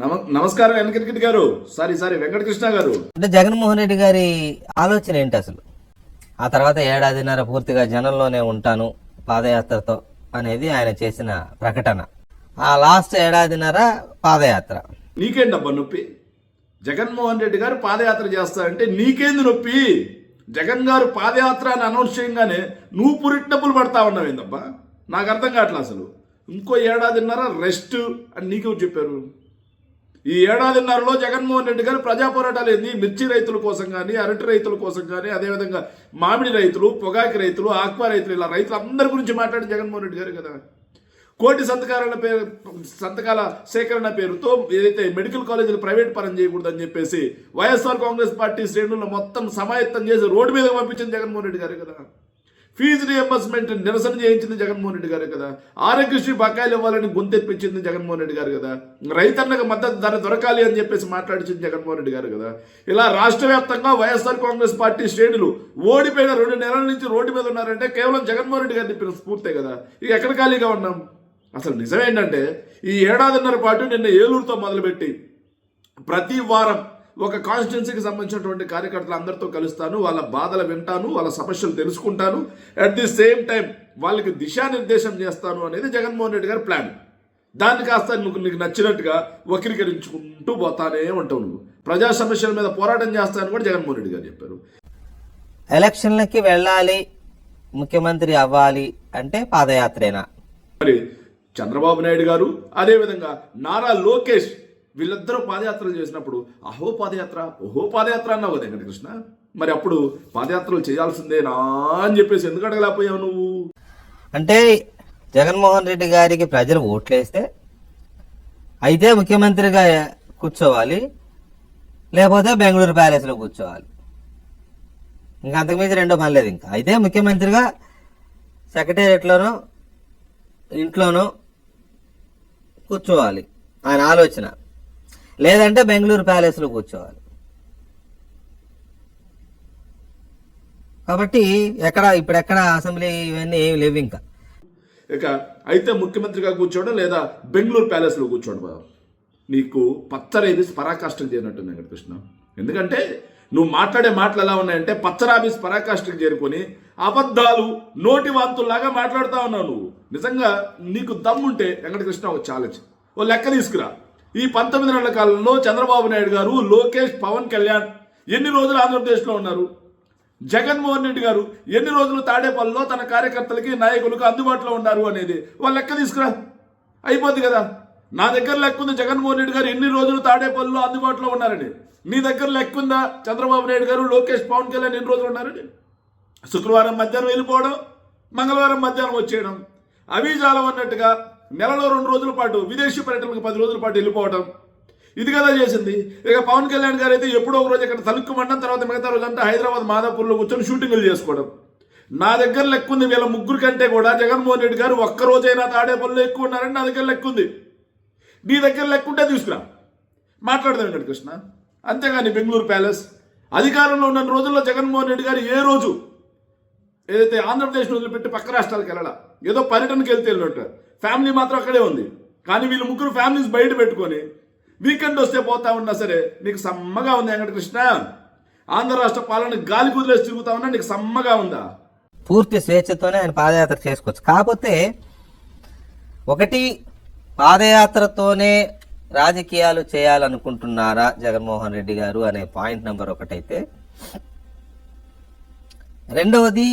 నమస్కారం వెంకటరెడ్డి గారు. సారీ వెంకటకృష్ణ గారు. అంటే జగన్మోహన్ రెడ్డి గారి ఆలోచన ఏంటి అసలు? ఆ తర్వాత ఏడాదిన్నర పూర్తిగా జనంలోనే ఉంటాను పాదయాత్రతో అనేది ఆయన చేసిన ప్రకటన. ఆ లాస్ట్ ఏడాదిన్నర పాదయాత్ర. నీకేంటబ్బా నొప్పి? జగన్మోహన్ రెడ్డి గారు పాదయాత్ర చేస్తారంటే నీకేంది నొప్పి? జగన్ గారు పాదయాత్ర అని అనౌన్స్ చేయగానే నువ్వు పురిటినప్పులు పడతా ఉన్నావు ఏందబ్బా? నాకు అర్థం కావట్లేదు అసలు. ఇంకో ఏడాదిన్నర రెస్ట్ అని నీకెవరు చెప్పారు? ఈ ఏడాదిన్నరలో జగన్మోహన్ రెడ్డి గారు ప్రజా పోరాటాలు ఏంది? మిర్చి రైతుల కోసం కానీ, అరటి రైతుల కోసం కానీ, అదేవిధంగా మామిడి రైతులు, పొగాకి రైతులు, ఆక్వా రైతులు, ఇలా రైతులు అందరి గురించి మాట్లాడి జగన్మోహన్ రెడ్డి గారు కదా. కోటి సంతకాల సేకరణ పేరుతో ఏదైతే మెడికల్ కాలేజీలు ప్రైవేట్ పరం చేయకూడదని చెప్పేసి వైఎస్ఆర్ కాంగ్రెస్ పార్టీ శ్రేణులను మొత్తం సమాయత్తం చేసి రోడ్డు మీద పంపించింది జగన్మోహన్ రెడ్డి గారు కదా. ఫీజు రియంబర్స్మెంట్ నిరసన చేయించింది జగన్మోహన్ రెడ్డి గారు కదా. ఆరోగ్యశ్రీ బకాయిలు ఇవ్వాలని గొంతెప్పించింది జగన్మోహన్ రెడ్డి గారు కదా. రైతన్నకు మద్దతు ధర దొరకాలి అని చెప్పేసి మాట్లాడించింది జగన్మోహన్ రెడ్డి గారు కదా. ఇలా రాష్ట్ర వ్యాప్తంగా వైఎస్ఆర్ కాంగ్రెస్ పార్టీ శ్రేణులు ఓడిపోయిన 2 నెలల నుంచి రోడ్డు మీద ఉన్నారంటే కేవలం జగన్మోహన్ రెడ్డి గారిని చెప్పిన స్ఫూర్తే కదా. ఇక ఎక్కడ ఖాళీగా ఉన్నాం? అసలు నిజమేంటంటే ఈ ఏడాదిన్నర పాటు నిన్న ఏలూరుతో మొదలుపెట్టి ప్రతి వారం ఒక కాన్స్టిట్యున్సీకి సంబంధించినటువంటి కార్యకర్తలు అందరితో కలుస్తాను, వాళ్ళ బాధలు వింటాను, వాళ్ళ సమస్యలు తెలుసుకుంటాను, అట్ ది సేమ్ టైం వాళ్ళకి దిశానిర్దేశం చేస్తాను అనేది జగన్మోహన్ రెడ్డి గారి ప్లాన్. దాన్ని కాస్త నీకు నచ్చినట్టుగా వక్రీకరించుకుంటూ పోతానే ఉంటావు. నువ్వు ప్రజా సమస్యల మీద పోరాటం చేస్తానని కూడా జగన్మోహన్ రెడ్డి గారు చెప్పారు. ఎలక్షన్లకి వెళ్ళాలి, ముఖ్యమంత్రి అవ్వాలి అంటే పాదయాత్రేనా? మరి చంద్రబాబు నాయుడు గారు అదేవిధంగా నారా లోకేష్ వీళ్ళిద్దరూ పాదయాత్రలు చేసినప్పుడు ఓహో పాదయాత్ర అన్నావు కదా వెంకటకృష్ణ. మరి అప్పుడు పాదయాత్రలు చేయాల్సిందేనా అని చెప్పేసి ఎందుకు అడగలేకపోయావు నువ్వు? అంటే జగన్మోహన్ రెడ్డి గారికి ప్రజలు ఓట్లేస్తే అయితే ముఖ్యమంత్రిగా కూర్చోవాలి, లేకపోతే బెంగళూరు ప్యాలెస్లో కూర్చోవాలి. ఇంకా అంతకుమించి రెండో పని లేదు. ఇంకా అయితే ముఖ్యమంత్రిగా సెక్రటేరియట్లోనో ఇంట్లోనో కూర్చోవాలి ఆయన ఆలోచన, లేదంటే బెంగళూరు ప్యాలెస్లో కూర్చోవాలి. కాబట్టి ఇప్పుడెక్కడ అసెంబ్లీ ఇవన్నీ ఏమి లేవు. ఇంకా అయితే ముఖ్యమంత్రిగా కూర్చోవడం లేదా బెంగళూరు ప్యాలెస్లో కూర్చోవడం బాబు నీకు పచ్చరాబీస్ పరాకాష్ఠకు చేరినట్టుంది వెంకటకృష్ణ. ఎందుకంటే నువ్వు మాట్లాడే మాటలు ఎలా ఉన్నాయంటే పచ్చరాబీస్ పరాకాష్ఠకు చేరుకొని అబద్ధాలు నోటి వాంతుల్లాగా మాట్లాడుతూ ఉన్నావు నువ్వు. నిజంగా నీకు దమ్ముంటే వెంకటకృష్ణ ఒక ఛాలెంజ్, ఓ లెక్క తీసుకురా. ఈ 19 నెలల కాలంలో చంద్రబాబు నాయుడు గారు, లోకేష్, పవన్ కళ్యాణ్ ఎన్ని రోజులు ఆంధ్రప్రదేశ్లో ఉన్నారు? జగన్మోహన్ రెడ్డి గారు ఎన్ని రోజులు తాడేపల్లిలో తన కార్యకర్తలకి నాయకులకు అందుబాటులో ఉన్నారు అనేది వాళ్ళు లెక్క తీసుకురా, అయిపోద్ది కదా. నా దగ్గర లెక్క ఉంది జగన్మోహన్ రెడ్డి గారు ఎన్ని రోజులు తాడేపల్లిలో అందుబాటులో ఉన్నారని. నీ దగ్గర లెక్క ఉందా చంద్రబాబు నాయుడు గారు, లోకేష్, పవన్ కళ్యాణ్ ఎన్ని రోజులు ఉన్నారని? శుక్రవారం మధ్యాహ్నం వెళ్ళిపోవడం, మంగళవారం మధ్యాహ్నం వచ్చేయడం, అవి జాలం అన్నట్టుగా నెలలో 2 రోజుల పాటు విదేశీ పర్యటనకు 10 రోజుల పాటు వెళ్ళిపోవడం, ఇది కదా చేసింది. ఇక పవన్ కళ్యాణ్ గారు అయితే ఎప్పుడో ఒక రోజు ఇక్కడ తలుక్కుమండం, తర్వాత మిగతా రోజు అంటే హైదరాబాద్ మాదాపూర్లో కూర్చొని షూటింగ్లు చేసుకోవడం. నా దగ్గర లెక్క ఉంది వీళ్ళ ముగ్గురు కంటే కూడా జగన్మోహన్ రెడ్డి గారు ఒక్కరోజైనా తాడేపల్లిలో ఎక్కువ ఉన్నారని నా దగ్గర లెక్క ఉంది. నీ దగ్గర లెక్క ఉంటే తీసుకురా, మాట్లాడదాం వెంకటకృష్ణ. అంతేగాని బెంగళూరు ప్యాలెస్ అధికారంలో ఉన్న రోజుల్లో జగన్మోహన్ రెడ్డి గారు ఏ రోజు ఏదైతే ఆంధ్రప్రదేశ్ వదిలిపెట్టి పక్క రాష్ట్రాలకు వెళ్ళాల, ఏదో పర్యటనకి వెళ్తే వెళ్ళినట్టు ఫ్యామిలీ మాత్రం అక్కడే ఉంది. కానీ వీళ్ళు ముగ్గురు ఫ్యామిలీస్ బయట పెట్టుకొని వీకెండ్ వస్తే పోతా ఉన్నా సరే నీకు సమ్మగా ఉంది వెంకటకృష్ణ. ఆంధ్ర రాష్ట్ర పాలన గాలి కుదిలేసి తిరుగుతా ఉన్నా నీకు సమ్మగా ఉందా? పూర్తి స్వేచ్ఛతోనే ఆయన పాదయాత్ర చేసుకోవచ్చు. కాకపోతే ఒకటి, పాదయాత్రతోనే రాజకీయాలు చేయాలనుకుంటున్నారా జగన్మోహన్ రెడ్డి గారు అనే పాయింట్ నెంబర్ 1 అయితే, రెండవది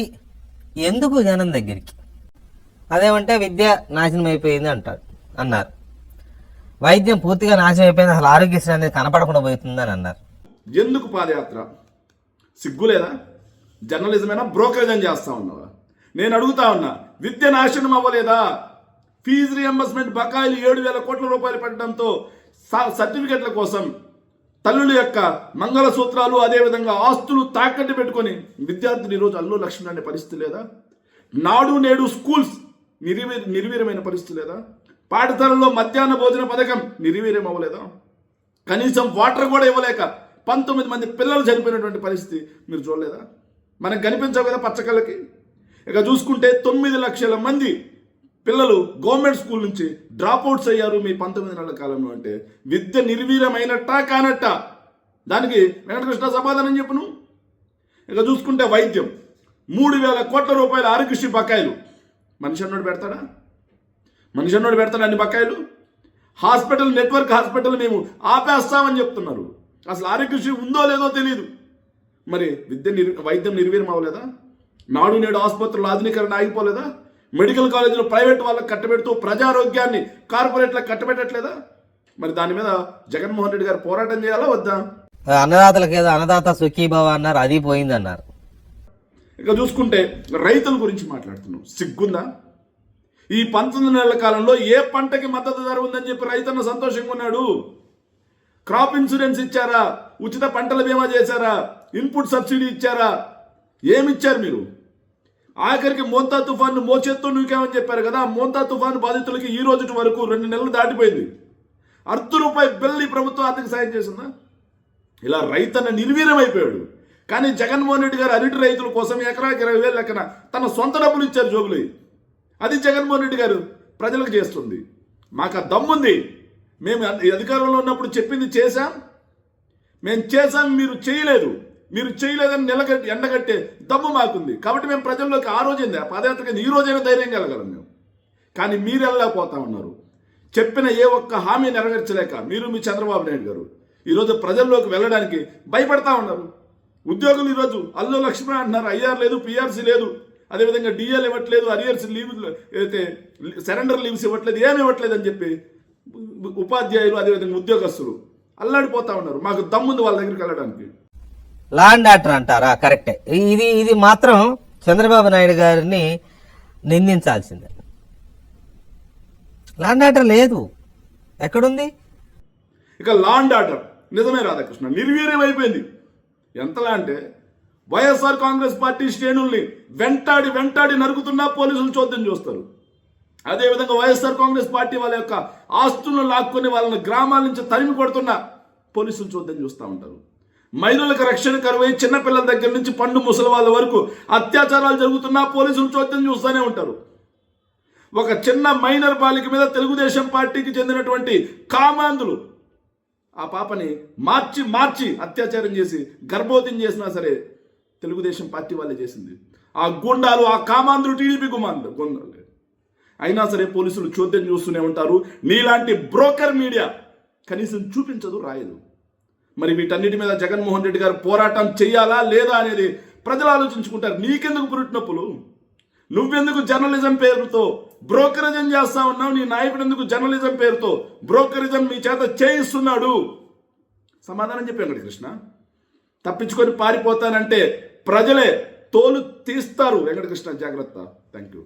ఎందుకు జనం దగ్గరికి? అదేమంటే విద్య నాశనం అయిపోయింది అన్నారు, వైద్యం పూర్తిగా నాశనం అయిపోయింది, అసలు ఆరోగ్యశ్రీ అనేది కనపడకుండా పోతుందని అన్నారు. ఎందుకు పాదయాత్ర? సిగ్గులేదా? జర్నలిజమేనా, బ్రోకరేజ్ అని చేస్తా ఉన్నావా? నేను అడుగుతా ఉన్నా, విద్య నాశనం అవ్వలేదా? ఫీజు రియంబర్స్మెంట్ బకాయిలు 7,000 కోట్ల రూపాయలు పెట్టడంతో సర్టిఫికెట్ల కోసం తల్లుల యొక్క మంగళసూత్రాలు అదేవిధంగా ఆస్తులు తాకట్టు పెట్టుకొని విద్యార్థులు ఈరోజు అల్లు లక్ష్మణ్ అనే పరిస్థితి లేదా? నాడు నేడు స్కూల్స్ నిర్వీర్యమైన పరిస్థితి లేదా? పాఠశాలలో మధ్యాహ్న భోజన పథకం నిర్వీర్యం అవ్వలేదా? కనీసం వాటర్ కూడా ఇవ్వలేక 19 మంది పిల్లలు చనిపోయినటువంటి పరిస్థితి మీరు చూడలేదా? మనకు కనిపించవు కదా పచ్చకళ్ళకి. ఇక చూసుకుంటే 9 లక్షల మంది పిల్లలు గవర్నమెంట్ స్కూల్ నుంచి డ్రాప్అవుట్స్ అయ్యారు మీ 19 నెలల కాలంలో అంటే విద్య నిర్వీర్యమైనట్టా కానట్టా? దానికి వెంకటకృష్ణ సమాధానం చెప్పును. ఇక చూసుకుంటే వైద్యం 3,000 కోట్ల రూపాయల ఆరోగ్యశ్రీ బకాయిలు. మనిషి అన్నోడు పెడతాడా? మనిషి అన్నోడు పెడతాడా అన్ని బకాయిలు? హాస్పిటల్ నెట్వర్క్ హాస్పిటల్ మేము ఆపేస్తామని చెప్తున్నారు. అసలు ఆరోగ్యశ్రీ ఉందో లేదో తెలియదు. మరి వైద్యం నిర్వీర్యం అవ్వలేదా? నాడు నేడు ఆసుపత్రుల ఆధునీకరణ ఆగిపోలేదా? మెడికల్ కాలేజీలో ప్రైవేట్ వాళ్ళకి కట్టబెడుతూ ప్రజారోగ్యాన్ని కార్పొరేట్లకు కట్టబెట్టట్లేదా? మరి దాని మీద జగన్మోహన్ రెడ్డి గారు పోరాటం చేయాలా వద్దా? అన్నదాతలకు ఏదో అన్నదాత సుఖీభవ అన్నారు, అది పోయింది అన్నారు. ఇక చూసుకుంటే రైతుల గురించి మాట్లాడుతున్నాం. సిగ్గుందా? ఈ 19 నెలల కాలంలో ఏ పంటకి మద్దతు ధర ఉందని చెప్పి రైతన్న సంతోషంగా ఉన్నాడు. క్రాప్ ఇన్సూరెన్స్ ఇచ్చారా? ఉచిత పంటల బీమా చేశారా? ఇన్పుట్ సబ్సిడీ ఇచ్చారా? ఏమిచ్చారు మీరు? ఆఖరికి మోంతా తుఫాను మోచేత్తో నూకామని చెప్పారు కదా. మోంతా తుఫాను బాధితులకి ఈ రోజు వరకు 2 నెలలు దాటిపోయింది. ₹1 బిల్ ఈ ప్రభుత్వం ఆర్థిక సాయం చేసిందా? ఇలా రైతన్న నిర్వీర్యం అయిపోయాడు. కానీ జగన్మోహన్ రెడ్డి గారు అరటి రైతుల కోసం ఎకరాకి 20,000 లెక్కన తన సొంత డబ్బులు ఇచ్చారు జోగులు. అది జగన్మోహన్ రెడ్డి గారు ప్రజలకు చేస్తుంది. మాకు ఆ దమ్ముంది. మేము అధికారంలో ఉన్నప్పుడు చెప్పింది చేశాం. మేము చేశాం, మీరు చేయలేదు. మీరు చేయలేదని ఎండగట్టే దమ్ము మాకుంది. కాబట్టి మేము ప్రజల్లోకి ఆ రోజైంది, ఆ పాదయాత్ర కింద ఈ రోజైనా ధైర్యం కలగలం మేము. కానీ మీరు వెళ్ళలేకపోతా ఉన్నారు. చెప్పిన ఏ ఒక్క హామీ నెరవేర్చలేక మీరు మీ చంద్రబాబు నాయుడు గారు ఈరోజు ప్రజల్లోకి వెళ్ళడానికి భయపడతా ఉన్నారు. ఉద్యోగులు ఈరోజు అల్లు లక్ష్మణ అంటున్నారు, ఐఆర్ లేదు, పిఆర్సీ లేదు, అదేవిధంగా డిఎల్ ఇవ్వట్లేదు, అరియర్స్ లీవ్ అయితే సరెండర్ లీవ్స్ ఇవ్వట్లేదు, ఏమి ఇవ్వట్లేదు అని చెప్పి ఉపాధ్యాయులు అదేవిధంగా ఉద్యోగస్తులు అల్లాడిపోతా ఉన్నారు. మాకు దమ్ముంది వాళ్ళ దగ్గరికి వెళ్ళడానికి. లా అండ్ ఆర్డర్ అంటారా? కరెక్టే. ఇది మాత్రం చంద్రబాబు నాయుడు గారిని నిందించాల్సిందే. లా అండ్ ఆర్డర్ లేదు, ఎక్కడుంది? ఇక లా అండ్ ఆర్డర్ నిజమే రాధాకృష్ణ నిర్వీర్యం అయిపోయింది. ఎంతలా అంటే వైఎస్ఆర్ కాంగ్రెస్ పార్టీ శ్రేణుల్ని వెంటాడి నరుకుతున్నా పోలీసులు చోద్యం చూస్తారు. అదేవిధంగా వైఎస్ఆర్ కాంగ్రెస్ పార్టీ వాళ్ళ యొక్క ఆస్తులను లాక్కొని వాళ్ళని గ్రామాల నుంచి తరిమి కొడుతున్నా పోలీసులు చోద్యం చూస్తూ ఉంటారు. మహిళలకు రక్షణ కరువై చిన్నపిల్లల దగ్గర నుంచి పండు ముసలి వాళ్ళ వరకు అత్యాచారాలు జరుగుతున్నా పోలీసులు చోద్యం చూస్తూనే ఉంటారు. ఒక చిన్న మైనర్ బాలిక మీద తెలుగుదేశం పార్టీకి చెందినటువంటి కామాంధులు ఆ పాపని మార్చి అత్యాచారం చేసి గర్భవతిని చేసినా సరే తెలుగుదేశం పార్టీ వాళ్ళే చేసింది. ఆ గుండాలు, ఆ కామాంధ్రులు టీడీపీ గుండాలు అయినా సరే పోలీసులు చోద్యం చూస్తూనే ఉంటారు. నీలాంటి బ్రోకర్ మీడియా కనీసం చూపించదు, రాయదు. మరి వీటన్నిటి మీద జగన్మోహన్ రెడ్డి గారు పోరాటం చెయ్యాలా లేదా అనేది ప్రజలు ఆలోచించుకుంటారు. నీకెందుకు పురుటినొప్పులు? నువ్వెందుకు జర్నలిజం పేరుతో బ్రోకరిజం చేస్తా ఉన్నావు? నీ నాయకుడు ఎందుకు జర్నలిజం పేరుతో బ్రోకరిజం మీ చేత చేయిస్తున్నాడు? సమాధానం చెప్పి వెంకటకృష్ణ. తప్పించుకొని పారిపోతానంటే ప్రజలే తోలు తీస్తారు. వెంకటకృష్ణ జాగ్రత్త. Thank you.